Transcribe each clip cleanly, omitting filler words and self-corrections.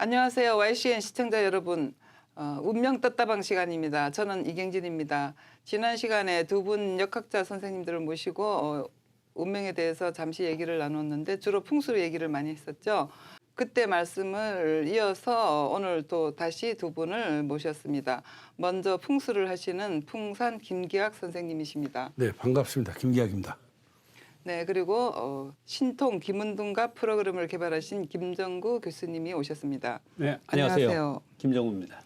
안녕하세요. YCN 시청자 여러분. 운명 떴다방 시간입니다. 저는 이경진입니다. 지난 시간에 두 분 역학자 선생님들을 모시고 운명에 대해서 잠시 얘기를 나눴는데 주로 풍수 얘기를 많이 했었죠. 그때 말씀을 이어서 오늘 또 다시 두 분을 모셨습니다. 먼저 풍수를 하시는 풍산 김기학 선생님이십니다. 네, 반갑습니다. 김기학입니다. 네, 그리고 신통 김은둥갑 프로그램을 개발하신 김정구 교수님이 오셨습니다. 네, 안녕하세요. 안녕하세요. 김정우입니다.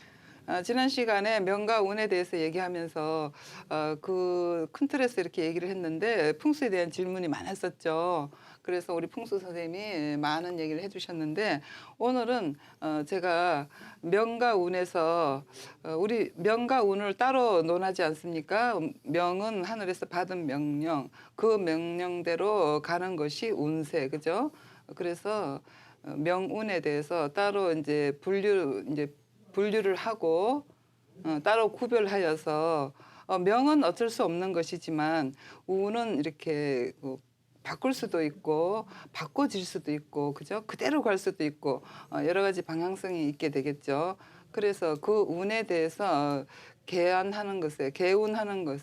지난 시간에 명과 운에 대해서 얘기하면서 그 큰 틀에서 이렇게 얘기를 했는데 풍수에 대한 질문이 많았었죠. 그래서 우리 풍수 선생님이 많은 얘기를 해주셨는데 오늘은 제가 명과 운에서 우리 명과 운을 따로 논하지 않습니까? 명은 하늘에서 받은 명령, 그 명령대로 가는 것이 운세, 그죠? 그래서 명운에 대해서 따로 이제 분류를 하고 따로 구별하여서 명은 어쩔 수 없는 것이지만 운은 이렇게 바꿀 수도 있고 바꿔질 수도 있고 그죠? 그대로 갈 수도 있고 여러 가지 방향성이 있게 되겠죠. 그래서 그 운에 대해서 개안하는 것에 개운하는 것,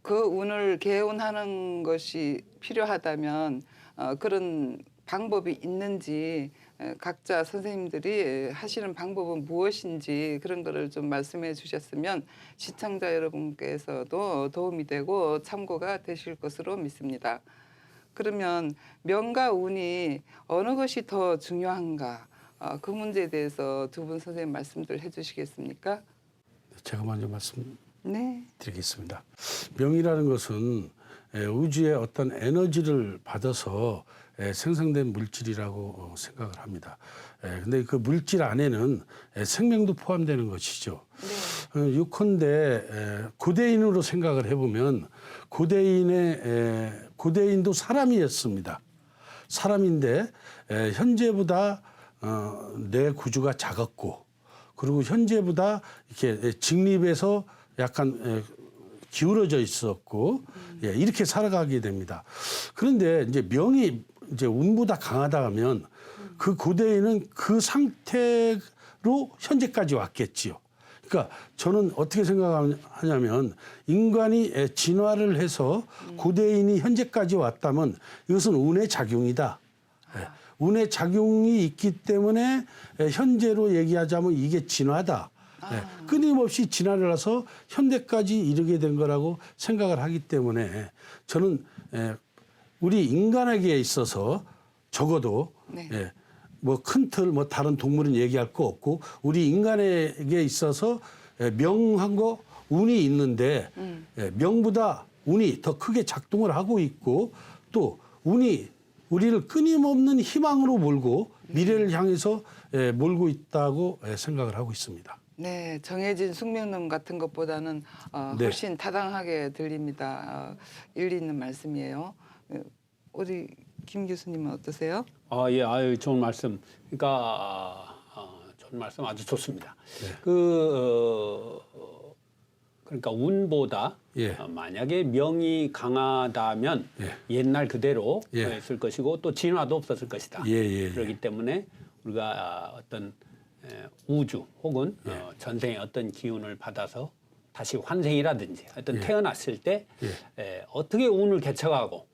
그 운을 개운하는 것이 필요하다면 그런 방법이 있는지 각자 선생님들이 하시는 방법은 무엇인지 그런 거를 좀 말씀해 주셨으면 시청자 여러분께서도 도움이 되고 참고가 되실 것으로 믿습니다. 그러면 명과 운이 어느 것이 더 중요한가? 그 문제에 대해서 두 분 선생님 말씀들 해주시겠습니까? 제가 먼저 말씀드리겠습니다. 네. 명이라는 것은 우주의 어떤 에너지를 받아서 생성된 물질이라고 생각을 합니다. 근데 그 물질 안에는 생명도 포함되는 것이죠. 네. 요컨대 고대인으로 생각을 해보면 고대인도 사람이었습니다. 사람인데 현재보다 뇌 구조가 작았고 그리고 현재보다 이렇게 직립해서 약간 기울어져 있었고 이렇게 살아가게 됩니다. 그런데 이제 명이 이제 운보다 강하다 하면 그 고대인은 그 상태로 현재까지 왔겠지요. 그러니까 저는 어떻게 생각하냐면 인간이 진화를 해서 고대인이 현재까지 왔다면 이것은 운의 작용이다. 운의 작용이 있기 때문에 현재로 얘기하자면 이게 진화다. 끊임없이 진화를 해서 현대까지 이르게 된 거라고 생각을 하기 때문에 저는 우리 인간에게 있어서 적어도 네. 뭐 큰 틀 뭐 다른 동물은 얘기할 거 없고 우리 인간에게 있어서 명하고 운이 있는데 명보다 운이 더 크게 작동을 하고 있고 또 운이 우리를 끊임없는 희망으로 몰고 미래를 향해서 몰고 있다고 생각을 하고 있습니다. 네, 정해진 숙명론 같은 것보다는 훨씬 타당하게 들립니다. 일리 있는 말씀이에요. 우리 김 교수님은 어떠세요? 예, 좋은 말씀. 그러니까 좋은 말씀 아주 좋습니다. 네. 그러니까 운보다 만약에 명이 강하다면 옛날 그대로 했을 것이고 또 진화도 없었을 것이다. 그렇기 때문에 우리가 어떤 우주 혹은 전생의 어떤 기운을 받아서 다시 환생이라든지 어떤 태어났을 때 어떻게 운을 개척하고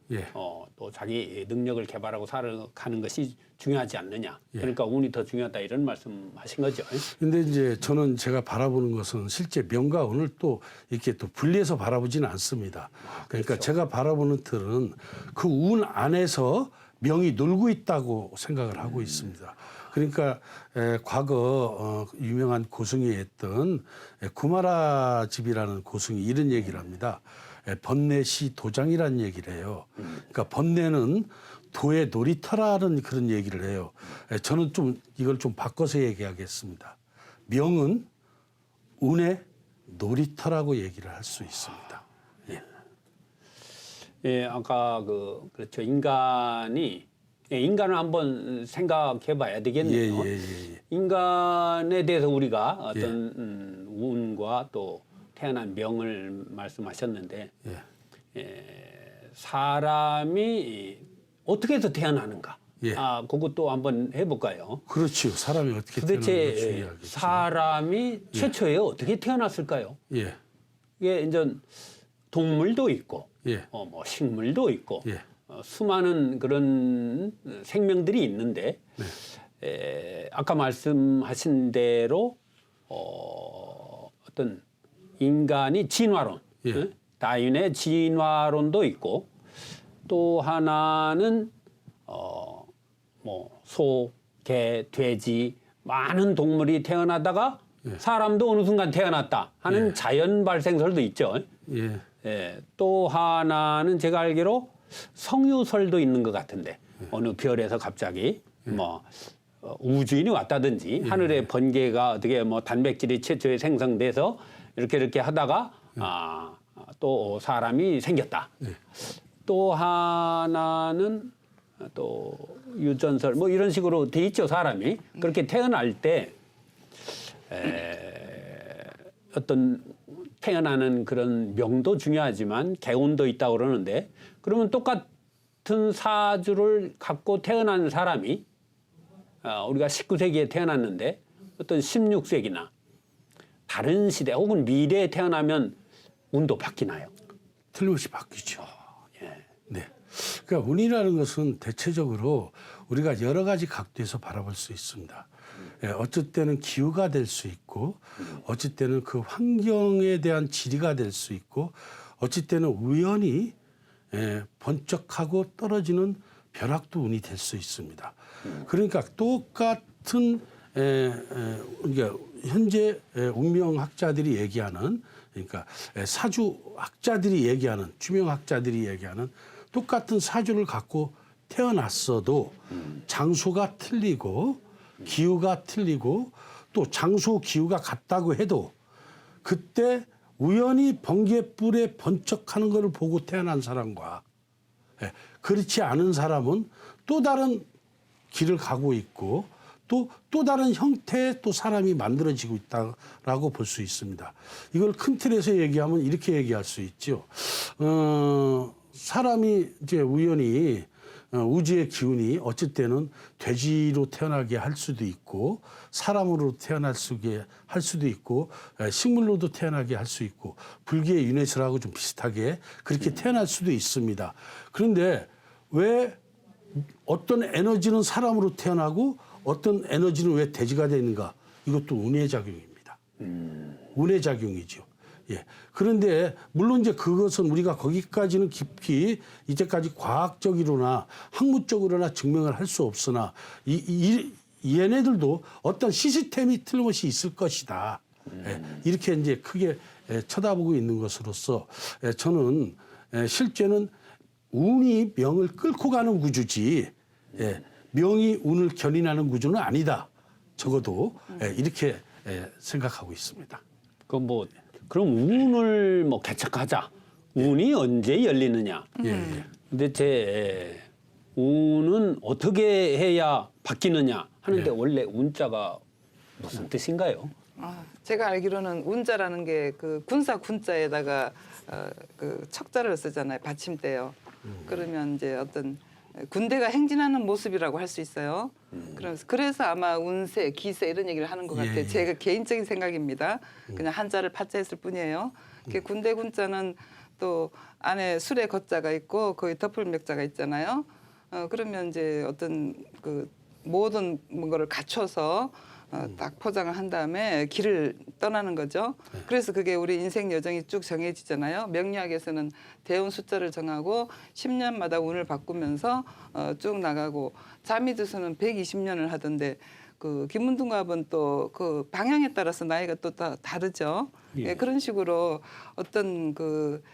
또 자기 능력을 개발하고 살아가는 것이 중요하지 않느냐. 그러니까 운이 더 중요하다 이런 말씀하신 거죠. 근데 이제 저는 제가 바라보는 것은 실제 명과 운을 또 이렇게 또 분리해서 바라보지는 않습니다. 그러니까 그렇죠. 제가 바라보는 틀은 그 운 안에서 명이 놀고 있다고 생각을 하고 있습니다. 그러니까 과거 유명한 고승이 했던 구마라 집이라는 고승이 이런 얘기를 합니다. 번뇌시 도장이라는 얘기를 해요. 그러니까 번뇌는 도의 놀이터라는 그런 얘기를 해요. 저는 좀 이걸 좀 바꿔서 얘기하겠습니다. 명은 운의 놀이터라고 얘기를 할 수 있습니다. 아까 그렇죠. 인간을 한번 생각해 봐야 되겠네요. 인간에 대해서 우리가 어떤 운과 또 태어난 명을 말씀하셨는데 사람이 어떻게 해서 태어나는가 예. 그것도 한번 해볼까요? 그렇죠. 사람이 어떻게 태어나는지 도대체 중요하겠죠. 사람이 최초에 어떻게 태어났을까요? 예. 이게 이제 동물도 있고, 예. 뭐 식물도 있고, 예. 수많은 그런 생명들이 있는데, 아까 말씀하신 대로 어떤 인간이 진화론, 예. 다윈의 진화론도 있고, 또 하나는 뭐 소, 개, 돼지 많은 동물이 태어나다가 사람도 어느 순간 태어났다 하는 자연 발생설도 있죠. 예. 또 하나는 제가 알기로 성유설도 있는 것 같은데 어느 별에서 갑자기 뭐 우주인이 왔다든지 하늘의 번개가 어떻게 뭐 단백질이 최초에 생성돼서 이렇게 하다가 또 사람이 생겼다. 또 하나는 또 유전설 뭐 이런 식으로 돼 있죠. 사람이 그렇게 태어날 때 어떤 태어나는 그런 명도 중요하지만 개운도 있다고 그러는데 그러면 똑같은 사주를 갖고 태어난 사람이 우리가 19세기에 태어났는데 어떤 16세기나 다른 시대 혹은 미래에 태어나면 운도 바뀌나요? 틀림없이 바뀌죠. 네. 그러니까 운이라는 것은 대체적으로 우리가 여러 가지 각도에서 바라볼 수 있습니다. 어쩔 때는 기후가 될 수 있고, 어쩔 때는 그 환경에 대한 지리가 될 수 있고, 어쩔 때는 우연히 번쩍하고 떨어지는 벼락도 운이 될 수 있습니다. 그러니까 똑같은 그러니까 현재 운명학자들이 얘기하는 그러니까 사주학자들이 얘기하는 주명학자들이 얘기하는 똑같은 사주를 갖고 태어났어도 장소가 틀리고 기후가 틀리고 또 장소 기후가 같다고 해도 그때 우연히 번개불에 번쩍하는 것을 보고 태어난 사람과 그렇지 않은 사람은 또 다른 길을 가고 있고 또 다른 형태의 또 사람이 만들어지고 있다라고 볼 수 있습니다. 이걸 큰 틀에서 얘기하면 이렇게 얘기할 수 있죠. 사람이 이제 우연히 우주의 기운이 어쩔 때는 돼지로 태어나게 할 수도 있고 사람으로 태어나게 할 수도 있고 식물로도 태어나게 할 수 있고 불교의 유네스라고 좀 비슷하게 그렇게 태어날 수도 있습니다. 그런데 왜 어떤 에너지는 사람으로 태어나고 어떤 에너지는 왜 돼지가 되는가? 이것도 운의 작용입니다. 운의 작용이죠. 예. 그런데 물론 이제 그것은 우리가 거기까지는 깊이 이제까지 과학적으로나 학문적으로나 증명을 할 수 없으나 얘네들도 어떤 시스템이 틀림없이 있을 것이다. 예. 이렇게 이제 크게 쳐다보고 있는 것으로서 저는 실제는 운이 명을 끌고 가는 구조지 명이 운을 견인하는 구조는 아니다. 적어도 이렇게 생각하고 있습니다. 그럼 운을 뭐 개척하자. 운이 언제 열리느냐. 근데 제 운은 어떻게 해야 바뀌느냐 하는데 원래 운자가 무슨 뜻인가요? 제가 알기로는 운자라는 게 그 군사 군자에다가 그 척자를 쓰잖아요. 받침대요. 그러면 이제 어떤 군대가 행진하는 모습이라고 할 수 있어요. 그래서 아마 운세, 기세 이런 얘기를 하는 것 같아요. 제가 개인적인 생각입니다. 그냥 한자를 파자했을 뿐이에요. 군대 군자는 또 안에 술의 거자가 있고 거의 덮을맥자가 있잖아요. 그러면 이제 어떤 그 모든 뭔가를 갖춰서 딱 포장을 한 다음에 길을 떠나는 거죠. 그래서 그게 우리 인생 여정이 쭉 정해지잖아요. 명리학에서는 대운 숫자를 정하고 10년마다 운을 바꾸면서 쭉 나가고 자미두수는 120년을 하던데 그 김문둥갑은 또 그 방향에 따라서 나이가 또 다르죠. 그런 식으로 어떤 그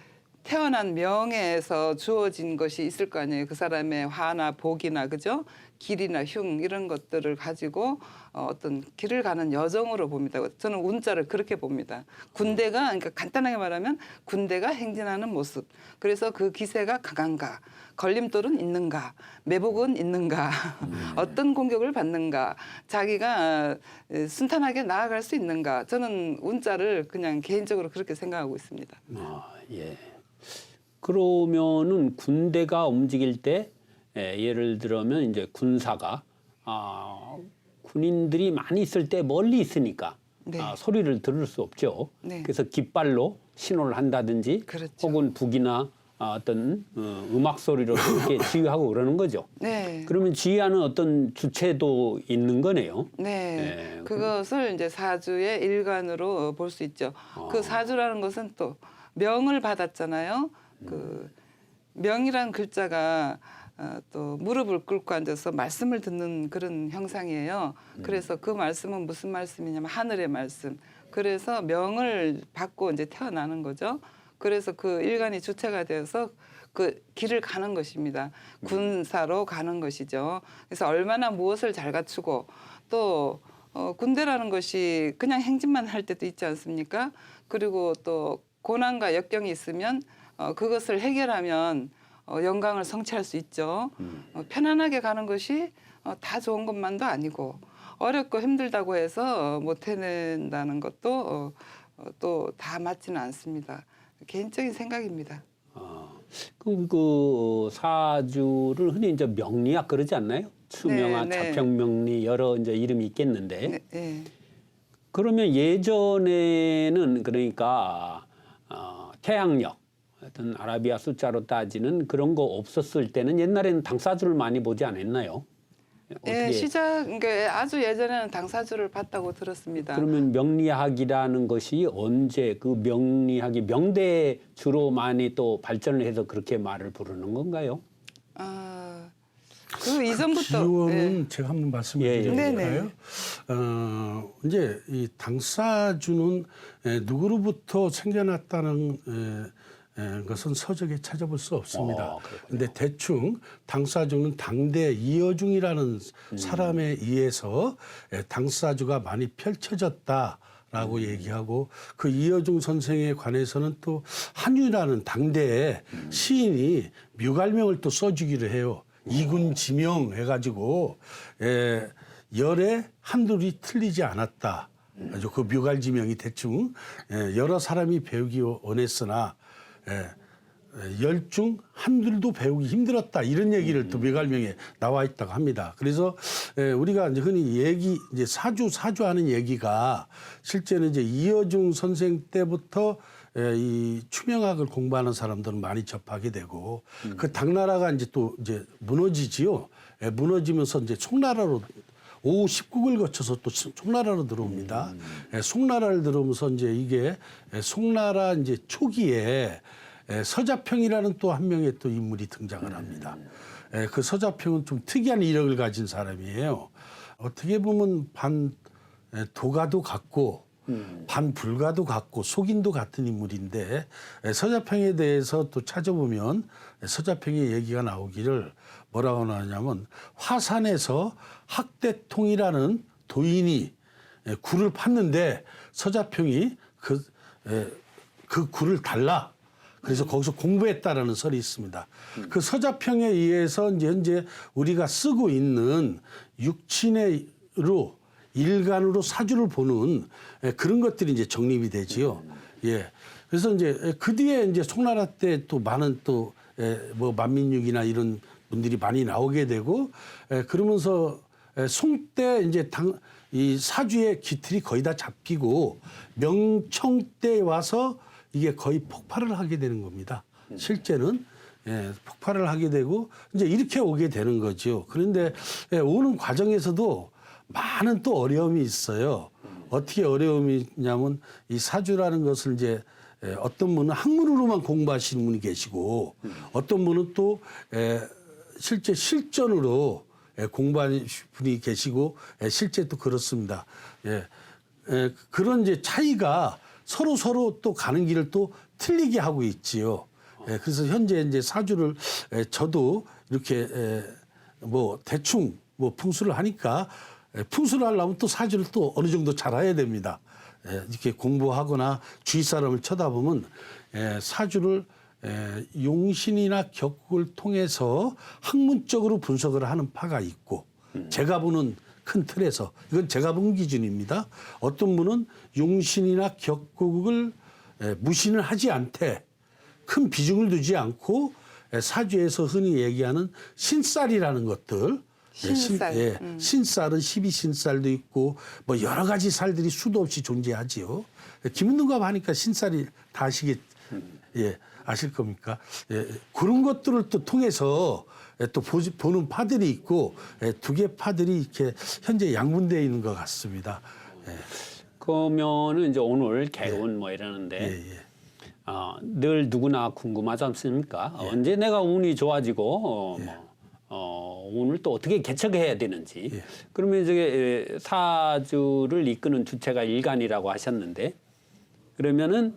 태어난 명예에서 주어진 것이 있을 거 아니에요. 그 사람의 화나 복이나 그죠? 길이나 흉 이런 것들을 가지고 어떤 길을 가는 여정으로 봅니다. 저는 운자를 그렇게 봅니다. 군대가 그러니까 간단하게 말하면 군대가 행진하는 모습. 그래서 그 기세가 강한가, 걸림돌은 있는가, 매복은 있는가, 어떤 공격을 받는가, 자기가 순탄하게 나아갈 수 있는가. 저는 운자를 그냥 개인적으로 그렇게 생각하고 있습니다. 그러면은 군대가 움직일 때 예를 들면 이제 군사가 군인들이 많이 있을 때 멀리 있으니까 네. 소리를 들을 수 없죠. 네. 그래서 깃발로 신호를 한다든지 그렇죠. 혹은 북이나 어떤 음악 소리로 이렇게 지휘하고 그러는 거죠. 네. 그러면 지휘하는 어떤 주체도 있는 거네요. 네. 그것을 이제 사주의 일관으로 볼 수 있죠. 그 사주라는 것은 또 명을 받았잖아요. 그 명이란 글자가 또 무릎을 꿇고 앉아서 말씀을 듣는 그런 형상이에요. 그래서 그 말씀은 무슨 말씀이냐면 하늘의 말씀. 그래서 명을 받고 이제 태어나는 거죠. 그래서 그 일간이 주체가 되어서 그 길을 가는 것입니다. 군사로 가는 것이죠. 그래서 얼마나 무엇을 잘 갖추고 또 군대라는 것이 그냥 행진만 할 때도 있지 않습니까? 그리고 또 고난과 역경이 있으면 그것을 해결하면 영광을 성취할 수 있죠. 편안하게 가는 것이 다 좋은 것만도 아니고 어렵고 힘들다고 해서 못 해낸다는 것도 또 다 맞지는 않습니다. 개인적인 생각입니다. 그럼 그 사주를 흔히 이제 명리학 그러지 않나요? 추명화, 네, 네. 자평명리 여러 이제 이름이 있겠는데 네, 네. 그러면 예전에는 그러니까 태양력 어떤 아라비아 숫자로 따지는 그런 거 없었을 때는 옛날에는 당사주를 많이 보지 않았나요? 예, 그러니까 아주 예전에는 당사주를 봤다고 들었습니다. 그러면 명리학이라는 것이 언제 그 명리학이 명대에 주로 많이 또 발전을 해서 그렇게 말을 부르는 건가요? 그 이전부터 기원은 제가 한번 말씀드릴까요? 이제 이 당사주는 누구로부터 생겨났다는 것은 서적에 찾아볼 수 없습니다. 그런데 대충 당사주는 당대 이어중이라는 사람에 의해서 당사주가 많이 펼쳐졌다라고 얘기하고 그 이어중 선생에 관해서는 또 한유라는 당대의 시인이 묘갈명을 또 써주기를 해요. 이군지명 해가지고 열에 한둘이 틀리지 않았다. 아주 그 묘갈지명이 대충 여러 사람이 배우기 원했으나 열 중 한둘도 배우기 힘들었다 이런 얘기를 또 묘갈명에 나와 있다고 합니다. 그래서 우리가 이제 흔히 이제 사주하는 얘기가 실제는 이제 이어중 선생 때부터 이 추명학을 공부하는 사람들은 많이 접하게 되고 그 당나라가 이제 또 이제 무너지지요. 무너지면서 이제 송나라로 오후 19국을 거쳐서 또 송나라로 들어옵니다. 송나라를 들어오면서 이제 이게 송나라 이제 초기에 서자평이라는 또 한 명의 또 인물이 등장을 합니다. 그 서자평은 좀 특이한 이력을 가진 사람이에요. 어떻게 보면 반 도가도 같고 반 불가도 같고 속인도 같은 인물인데 서자평에 대해서 또 찾아보면 서자평의 얘기가 나오기를 뭐라고 나오냐면 화산에서 학대통이라는 도인이 굴을 팠는데 서자평이 그 굴을 달라. 그래서 거기서 공부했다라는 설이 있습니다. 그 서자평에 의해서 이제 현재 우리가 쓰고 있는 육친으로 일간으로 사주를 보는 그런 것들이 이제 정립이 되지요. 예. 그래서 이제 그 뒤에 이제 송나라 때 또 많은 또 뭐 만민육이나 이런 분들이 많이 나오게 되고 그러면서 송 때 이제 이 사주의 기틀이 거의 다 잡히고 명청 때 와서 이게 거의 폭발을 하게 되는 겁니다. 실제는 폭발을 하게 되고 이제 이렇게 오게 되는 거죠. 그런데 오는 과정에서도 많은 또 어려움이 있어요. 어떻게 어려움이 있냐면 이 사주라는 것을 이제 어떤 분은 학문으로만 공부하시는 분이 계시고 어떤 분은 또 실제 실전으로 공부하는 분이 계시고 실제 또 그렇습니다. 그런 이제 차이가 서로 또 가는 길을 또 틀리게 하고 있지요. 그래서 현재 이제 사주를 저도 이렇게 뭐 대충 뭐 풍수를 하니까 풍수를 하려면 또 사주를 또 어느 정도 잘 알아야 됩니다. 이렇게 공부하거나 주위 사람을 쳐다보면 사주를 용신이나 격국을 통해서 학문적으로 분석을 하는 파가 있고 제가 보는 큰 틀에서 이건 제가 본 기준입니다. 어떤 분은 용신이나 격국을 무신을 하지 않되 큰 비중을 두지 않고 사주에서 흔히 얘기하는 신살이라는 것들. 신살. 신살은 12신살도 있고 뭐 여러 가지 살들이 수도 없이 존재하지요. 김은동갑 하니까 신살이 다 아실 겁니까? 그런 것들을 또 통해서 또 보는 파들이 있고 두 개 파들이 이렇게 현재 양분되어 있는 것 같습니다. 그러면은 이제 오늘 개운 뭐 이러는데 늘 누구나 궁금하지 않습니까? 언제 내가 운이 좋아지고 운을 또 어떻게 개척해야 되는지. 그러면 이제 사주를 이끄는 주체가 일간이라고 하셨는데 그러면은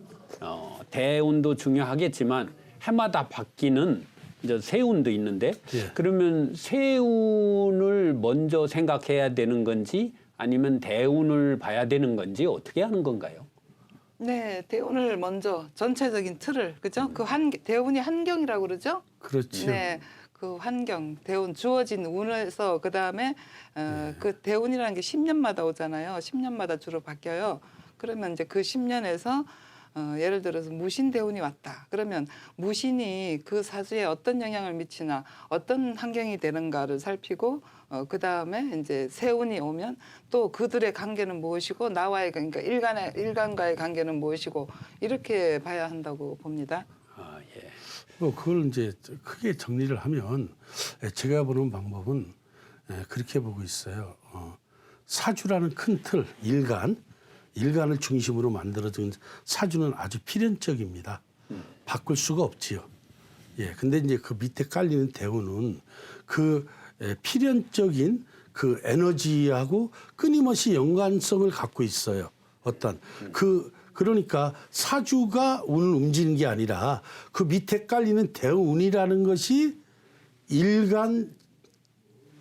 대운도 중요하겠지만 해마다 바뀌는 이제 세운도 있는데 그러면 세운을 먼저 생각해야 되는 건지 아니면 대운을 봐야 되는 건지 어떻게 하는 건가요? 네, 대운을 먼저 전체적인 틀을 그죠? 대운이 환경이라고 그러죠? 그렇죠. 네, 그 환경, 대운 주어진 운에서 그 다음에 그 대운이라는 게 10년마다 오잖아요. 10년마다 주로 바뀌어요. 그러면 이제 그 10년에서 예를 들어서 무신 대운이 왔다. 그러면 무신이 그 사주에 어떤 영향을 미치나 어떤 환경이 되는가를 살피고 그 다음에 이제 세운이 오면 또 그들의 관계는 무엇이고 나와의 그러니까 일간과의 관계는 무엇이고 이렇게 봐야 한다고 봅니다. 그걸 이제 크게 정리를 하면 제가 보는 방법은 그렇게 보고 있어요. 사주라는 큰 틀, 일간을 중심으로 만들어진 사주는 아주 필연적입니다. 바꿀 수가 없지요. 근데 이제 그 밑에 깔리는 대운은 그 필연적인 그 에너지하고 끊임없이 연관성을 갖고 있어요. 그러니까 사주가 운을 움직이는 게 아니라 그 밑에 깔리는 대운이라는 것이 일간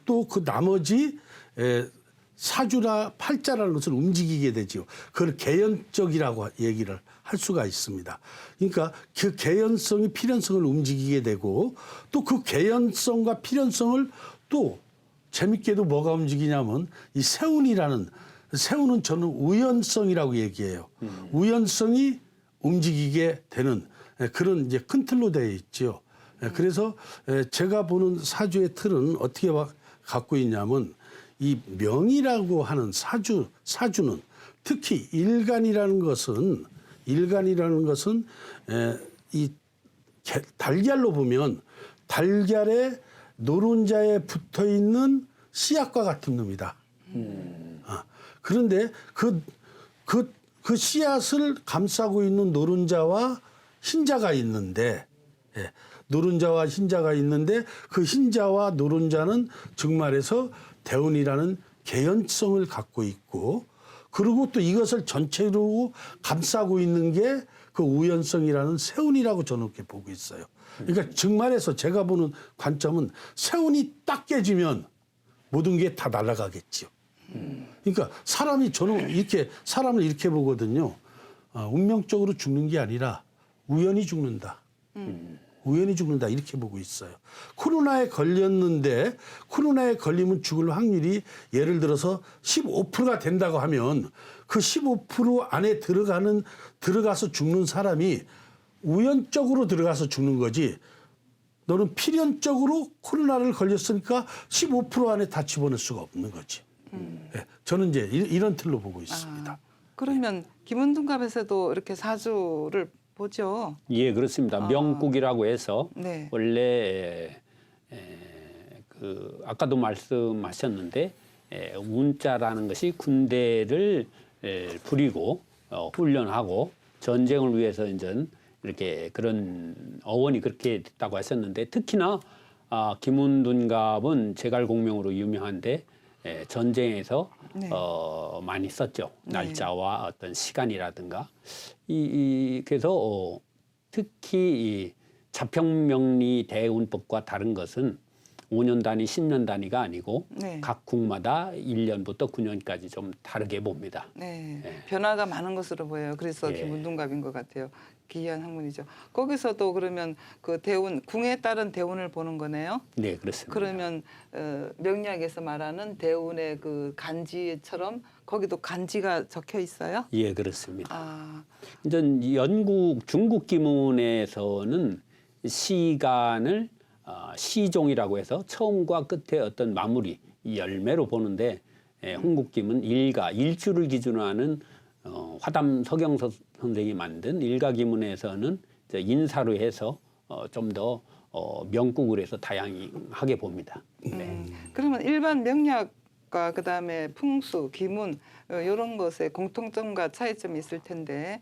또 그 나머지 사주나 팔자라는 것을 움직이게 되죠. 그걸 개연적이라고 얘기를 할 수가 있습니다. 그러니까 그 개연성이 필연성을 움직이게 되고 또 그 개연성과 필연성을 또 재밌게도 뭐가 움직이냐면 이 세운은 저는 우연성이라고 얘기해요. 우연성이 움직이게 되는 그런 이제 큰 틀로 되어 있죠. 그래서 제가 보는 사주의 틀은 어떻게 갖고 있냐면 이 명이라고 하는 사주는 특히 일간이라는 것은 이 달걀로 보면 달걀에 노른자에 붙어 있는 씨앗과 같은 놈이다. 그런데 그 씨앗을 감싸고 있는 노른자와 흰자가 있는데 노른자와 흰자가 있는데 그 흰자와 노른자는 즉 말해서 대운이라는 개연성을 갖고 있고 그리고 또 이것을 전체로 감싸고 있는 게 그 우연성이라는 세운이라고 저는 그렇게 보고 있어요. 그러니까 즉 말해서 제가 보는 관점은 세운이 딱 깨지면 모든 게 다 날아가겠지요. 그러니까 저는 이렇게 사람을 이렇게 보거든요. 운명적으로 죽는 게 아니라 우연히 죽는다. 우연히 죽는다 이렇게 보고 있어요. 코로나에 걸렸는데 코로나에 걸리면 죽을 확률이 예를 들어서 15%가 된다고 하면 그 15% 안에 들어가서 죽는 사람이 우연적으로 들어가서 죽는 거지 너는 필연적으로 코로나를 걸렸으니까 15% 안에 다 집어넣을 수가 없는 거지. 저는 이제 이런 틀로 보고 있습니다. 그러면 김은동갑에서도 이렇게 사주를 보죠. 예, 그렇습니다. 명국이라고 해서 네. 원래 그 아까도 말씀하셨는데 운자라는 것이 군대를 부리고 훈련하고 전쟁을 위해서 이제 이렇게 그런 어원이 그렇게 됐다고 하셨는데 특히나 김운둔갑은 제갈공명으로 유명한데 전쟁에서 네. 많이 썼죠. 네. 날짜와 어떤 시간이라든가 그래서 특히 이 자평명리 대운법과 다른 것은 5년 단위, 10년 단위가 아니고 네. 각 국마다 1년부터 9년까지 좀 다르게 봅니다. 네. 예. 변화가 많은 것으로 보여요. 그래서 예. 김운동갑인 것 같아요. 기이한 학문이죠. 거기서도 그러면 그 대운 궁에 따른 대운을 보는 거네요. 네, 그렇습니다. 그러면 명리학에서 말하는 대운의 그 간지처럼 거기도 간지가 적혀 있어요? 예, 그렇습니다. 아, 이제 중국 기문에서는 시간을 시종이라고 해서 처음과 끝의 어떤 마무리, 이 열매로 보는데 홍국김은 일가, 일주를 기준으로 하는 화담 서경석 선생이 만든 일가기문에서는 인사로 해서 좀 더 명국으로 해서 다양하게 봅니다. 네. 그러면 일반 명략과 그다음에 풍수, 기문 이런 것에 공통점과 차이점이 있을 텐데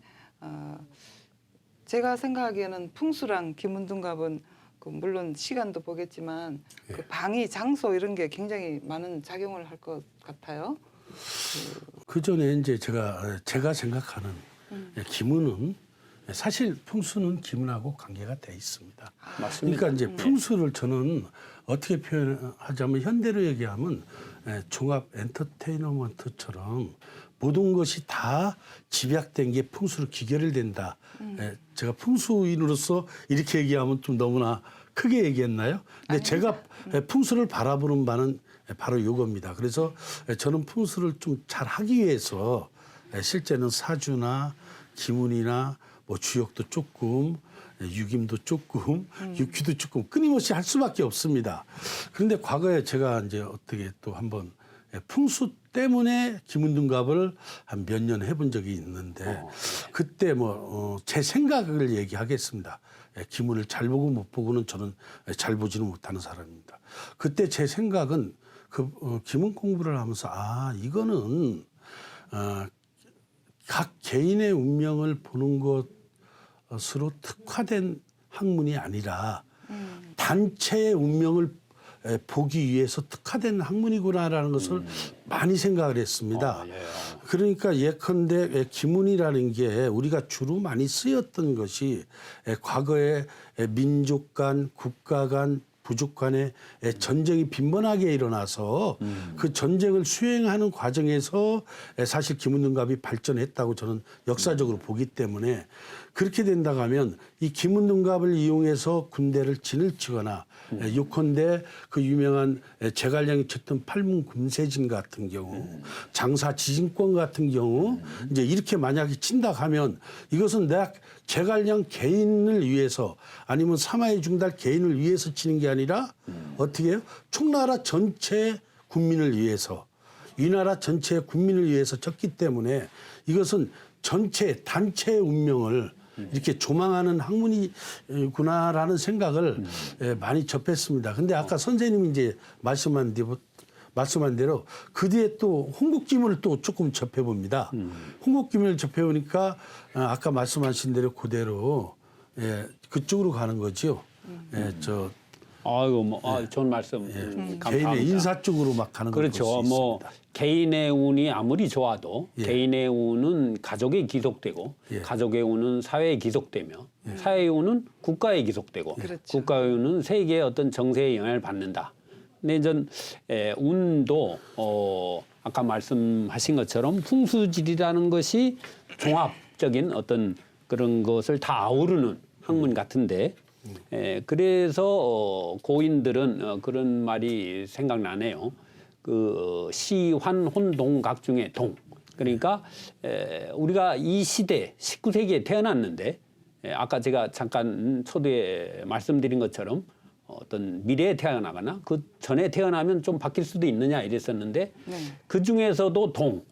제가 생각하기에는 풍수랑 기문둔갑은 물론 시간도 보겠지만 그 방위, 장소 이런 게 굉장히 많은 작용을 할 것 같아요. 그 전에 이제 제가 생각하는 기문은 사실 풍수는 기문하고 관계가 돼 있습니다. 맞습니다. 그러니까 이제 풍수를 저는 어떻게 표현하자면 현대로 얘기하면 종합 엔터테인먼트처럼 모든 것이 다 집약된 게 풍수로 귀결된다. 제가 풍수인으로서 이렇게 얘기하면 좀 너무나 크게 얘기했나요? 근데 제가 풍수를 바라보는 바는 바로 이겁니다. 그래서 저는 풍수를 좀 잘 하기 위해서 실제는 사주나 기문이나 뭐 주역도 조금, 유김도 조금, 육휘도 조금 끊임없이 할 수밖에 없습니다. 그런데 과거에 제가 이제 어떻게 또 한번 풍수 때문에 기문둔갑을 한 몇 년 해본 적이 있는데 그때 제 생각을 얘기하겠습니다. 기문을 잘 보고 못 보고는 저는 잘 보지는 못하는 사람입니다. 그때 제 생각은 기문 공부를 하면서 이거는 각 개인의 운명을 보는 것으로 특화된 학문이 아니라 단체의 운명을 보기 위해서 특화된 학문이구나라는 것을 많이 생각을 했습니다. 그러니까 예컨대 기문이라는 게 우리가 주로 많이 쓰였던 것이 과거에 민족 간, 국가 간, 부족 간의 전쟁이 빈번하게 일어나서 그 전쟁을 수행하는 과정에서 사실 기문둔갑이 발전했다고 저는 역사적으로 보기 때문에 그렇게 된다고 하면 이 기문둔갑을 이용해서 군대를 진을 치거나 요컨대 그 유명한 제갈량이 쳤던 팔문금세진 같은 경우 장사 지진권 같은 경우 이제 이렇게 만약에 친다 하면 이것은 내가 제갈량 개인을 위해서 아니면 사마의 중달 개인을 위해서 치는 게 아니라 어떻게 해요? 총나라 전체 국민을 위해서 이 나라 전체 국민을 위해서 쳤기 때문에 이것은 전체 단체의 운명을 이렇게 조망하는 학문이구나라는 생각을 많이 접했습니다. 근데 아까 선생님이 이제 말씀한 대로 그 뒤에 또 홍국기문을 또 조금 접해봅니다. 홍국기문을 접해보니까 아까 말씀하신 대로 그대로 그쪽으로 가는 거죠. 아이고 좋은 말씀. 감사합니다. 개인의 인사 쪽으로 막 가는 걸 볼 수 그렇죠. 있습니다. 개인의 운이 아무리 좋아도 개인의 운은 가족에 기속되고 가족의 운은 사회에 기속되며 사회의 운은 국가에 기속되고 그렇죠. 국가의 운은 세계의 어떤 정세에 영향을 받는다. 근데 전 운도 아까 말씀하신 것처럼 풍수질이라는 것이 종합적인 어떤 그런 것을 다 아우르는 학문 같은데 그래서 고인들은 그런 말이 생각나네요. 그 시환 혼동각 중에 동. 그러니까 우리가 이 시대 19세기에 태어났는데 아까 제가 잠깐 초대에 말씀드린 것처럼 어떤 미래에 태어나거나 그 전에 태어나면 좀 바뀔 수도 있느냐 이랬었는데 그 중에서도 동.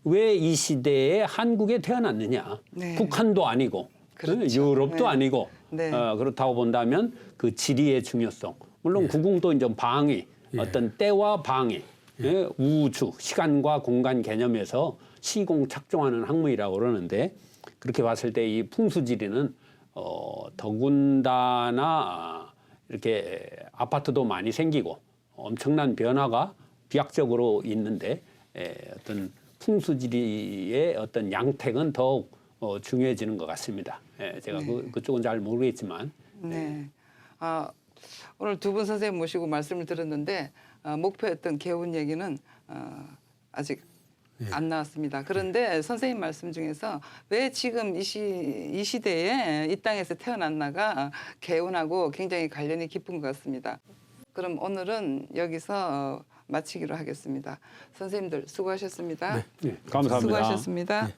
왜 이 시대에 한국에 태어났느냐. 북한도 아니고 그렇죠. 유럽도 아니고 그렇다고 본다면 그 지리의 중요성. 물론 구궁도 이제 방위, 어떤 때와 방위, 우주, 시간과 공간 개념에서 시공착종하는 학문이라고 그러는데 그렇게 봤을 때 이 풍수지리는 더군다나 이렇게 아파트도 많이 생기고 엄청난 변화가 비약적으로 있는데 어떤 풍수지리의 어떤 양택은 더욱 중요해지는 것 같습니다. 제가 그쪽은 잘 모르겠지만. 오늘 두 분 선생님 모시고 말씀을 들었는데 목표했던 개운 얘기는 아직 안 나왔습니다. 그런데 선생님 말씀 중에서 왜 지금 이 시대에 이 땅에서 태어났나가 개운하고 굉장히 관련이 깊은 것 같습니다. 그럼 오늘은 여기서 마치기로 하겠습니다. 선생님들 수고하셨습니다. 감사합니다. 수고하셨습니다.